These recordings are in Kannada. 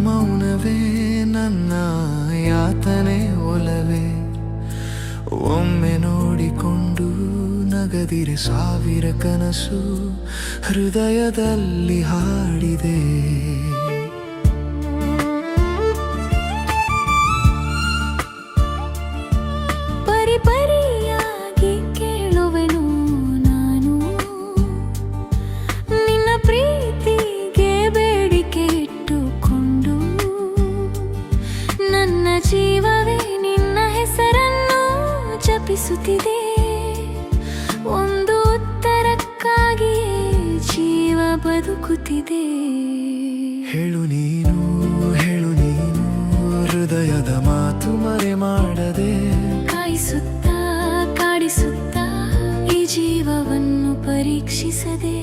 ಮೌನವೇ ನನ್ನ ಯಾತನೆ ಒಲವೇ. ಒಮ್ಮೆ ನೋಡಿಕೊಂಡು ನಗದಿರೆ ಸಾವಿರ ಕನಸು ಹೃದಯದಲ್ಲಿ ಹಾಡಿದೆ. ಪರಿಪರಿಯಾಗಿ ಕೇಳುವೆನು ನಾನು ನಿನ್ನ ಪ್ರೀತಿಗೆ ಬೇಡಿಕೆ ಇಟ್ಟುಕೊಂಡು. ನನ್ನ ಜೀವವೇ ನಿನ್ನ ಹೆಸರನ್ನು ಜಪಿಸುತ್ತಿದೆ. ಒಂದು ಉತ್ತರಕ್ಕಾಗಿಯೇ ಜೀವ ಬದುಕುತ್ತಿದೆ. ಹೇಳು ನೀನು ಹೃದಯದ ಮಾತು ಮರೆ ಮಾಡದೆ. ಕಾಯಿಸುತ್ತಾ ಕಾಡಿಸುತ್ತಾ ಈ ಜೀವವನ್ನು ಪರೀಕ್ಷಿಸದೆ.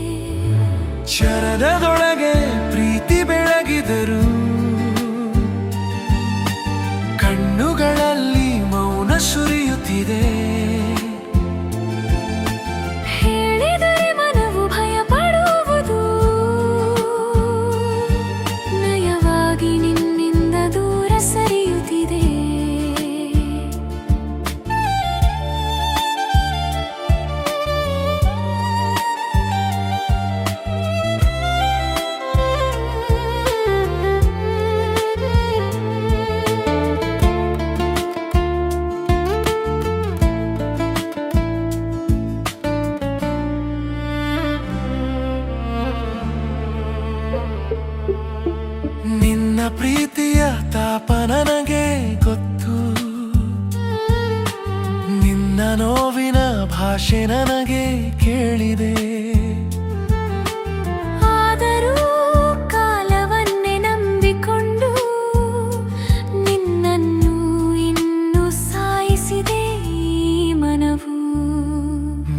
ಶರದದೊಳಗೆ ಪ್ರೀತಿ ಬೆಳಗಿದರು, ಕಣ್ಣುಗಳಲ್ಲಿ ಮೌನ ಸುರಿಯುತ್ತಿದೆ. ಹೇಳಿದರೆ ಮನವು ಭಯ ಪಡುವುದು, ನಯವಾಗಿ ನಿನ್ನಿಂದ ದೂರ ಸರಿಯುತ್ತಿದೆ. ನಿನ್ನ ಪ್ರೀತಿಯ ತಾಪ ನನಗೆ ಗೊತ್ತು, ನಿನ್ನ ನೋವಿನ ಭಾಷೆ ನನಗೆ ಕೇಳಿದೆ. ಆದರೂ ಕಾಲವನ್ನೇ ನಂಬಿಕೊಂಡು ನಿನ್ನನ್ನು ಇನ್ನೂ ಸಾಯಿಸಿದೆ ಈ ಮನವು.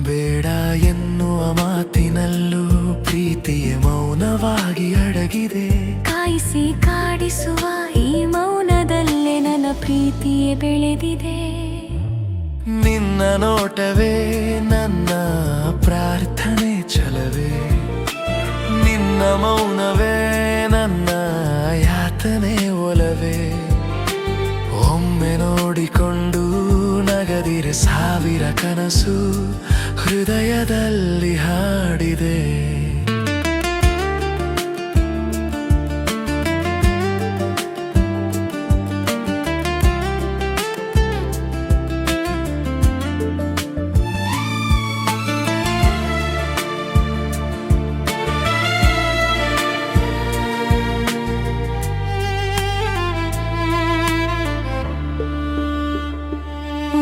ಬೇಡ ಎನ್ನುವ ಮಾತಿನಲ್ಲೂ ಪ್ರೀತಿಯ ಮೌನವಾಗಿ ಅಡಗಿದೆ. ಕಾಯಿಸಿ ಕಾಡಿಸುವ ಈ ಮೌನದಲ್ಲೇ ನನ್ನ ಪ್ರೀತಿಯೇ ಬೆಳೆದಿದೆ. ನಿನ್ನ ನೋಟವೇ ನನ್ನ ಪ್ರಾರ್ಥನೆ ಛಲವೇ, ನಿನ್ನ ಮೌನವೇ ನನ್ನ ಯಾತನೆ ಒಲವೇ. ಒಮ್ಮೆ ನೋಡಿಕೊಂಡು ನಗದಿರೆ ಸಾವಿರ ಕನಸು ಹೃದಯದಲ್ಲಿ ಹಾಡಿದೆ.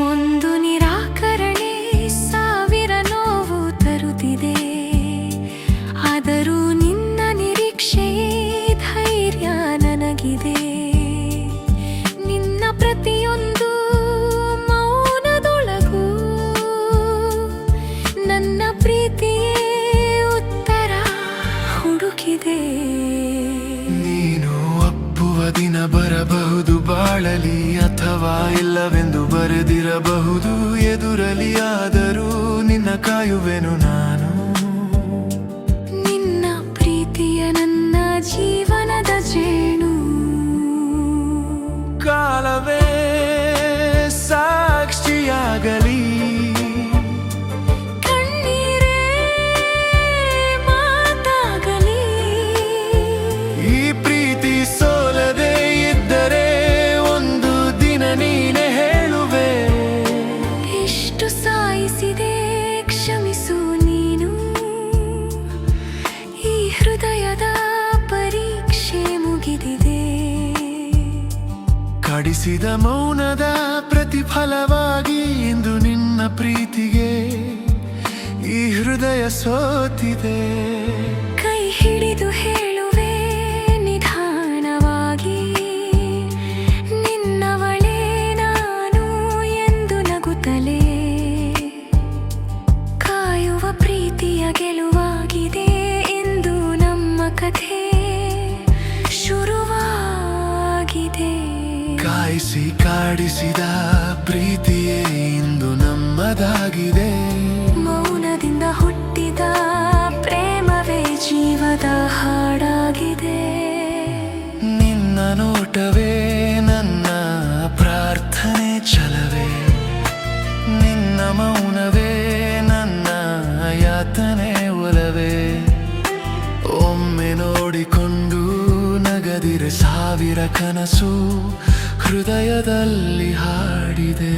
ಒಂದು ನಿರಾಕರಣೆ ಸಾವಿರ ನೋವು ತರುತ್ತಿದೆ. ಆದರೂ ನಿನ್ನ ನಿರೀಕ್ಷೆ ಧೈರ್ಯ ನನಗಿದೆ. ನಿನ್ನ ಪ್ರತಿಯೊಂದು ಮೌನದೊಳಗೂ ನನ್ನ ಪ್ರೀತಿಯೇ ಉತ್ತರ ಹುಡುಕಿದೆ. ನೀನು ಒಪ್ಪುವ ದಿನ ಬರಬಹುದು ಬಾಳಲಿ, ಅಥವಾ ಇಲ್ಲವೆಂದು ಬರೆದಿರಬಹುದು ಎದುರಲಿ. ಆದರೂ ನಿನ್ನ ಕಾಯುವೆನು ನಾನು. ನಿನ್ನ ಪ್ರೀತಿಯ ನನ್ನ ಜೀವನದ ಜೇನು. ಕಾಲವೇ ಸಾಕ್ಷಿಯಾಗಲಿ, ಕಣ್ಣೀರೇ ಮಾತಾಗಲಿ. ಈ ಪ್ರೀತಿ ಸೋಲದೆ ಇದ್ದರೆ ಒಂದು ದಿನ ನೀನೆ ಹೇಳುವೆ. ಎಷ್ಟು ಸಾಯಿಸಿದೆ ಕ್ಷಮಿಸು ನೀನು. ಈ ಹೃದಯದ ಪರೀಕ್ಷೆ ಮುಗಿದಿದೆ. ಕಾಡಿಸಿದ ಮೌನದ ಪ್ರತಿಫಲವಾಗಿ ಇಂದು ನಿನ್ನ ಪ್ರೀತಿಗೆ ಈ ಹೃದಯ ಸೋತಿದೆ. ಕೈ ಹಿಡಿದು ಹೇಳುವೆ ನಿಧಾನವಾಗಿ, ನಿನ್ನವಳೇ ನಾನು ಎಂದು ನಗುತ್ತಲೇ. ಕಾಯುವ ಪ್ರೀತಿಯ ಗೆಲುವಾಗಿದೆ ಎಂದು ನಮ್ಮ ಕಥೆ ಶುರುವಾಗಿದೆ. ಕಾಯಿಸಿ ಕಾಡಿಸಿದ ಪ್ರೀತಿಯೇ ಇಂದು ನಮ್ಮದಾಗಿದೆ. ಮೌನದಿಂದ ಹುಟ್ಟಿದ ಪ್ರೇಮವೇ ಜೀವದ ಹಾಡಾಗಿದೆ. ನಿನ್ನ ಇಲ್ಲದಿರೆ ಸಾವಿರ ಕನಸು ಹೃದಯದಲ್ಲಿ ಹಾಡಿದೆ.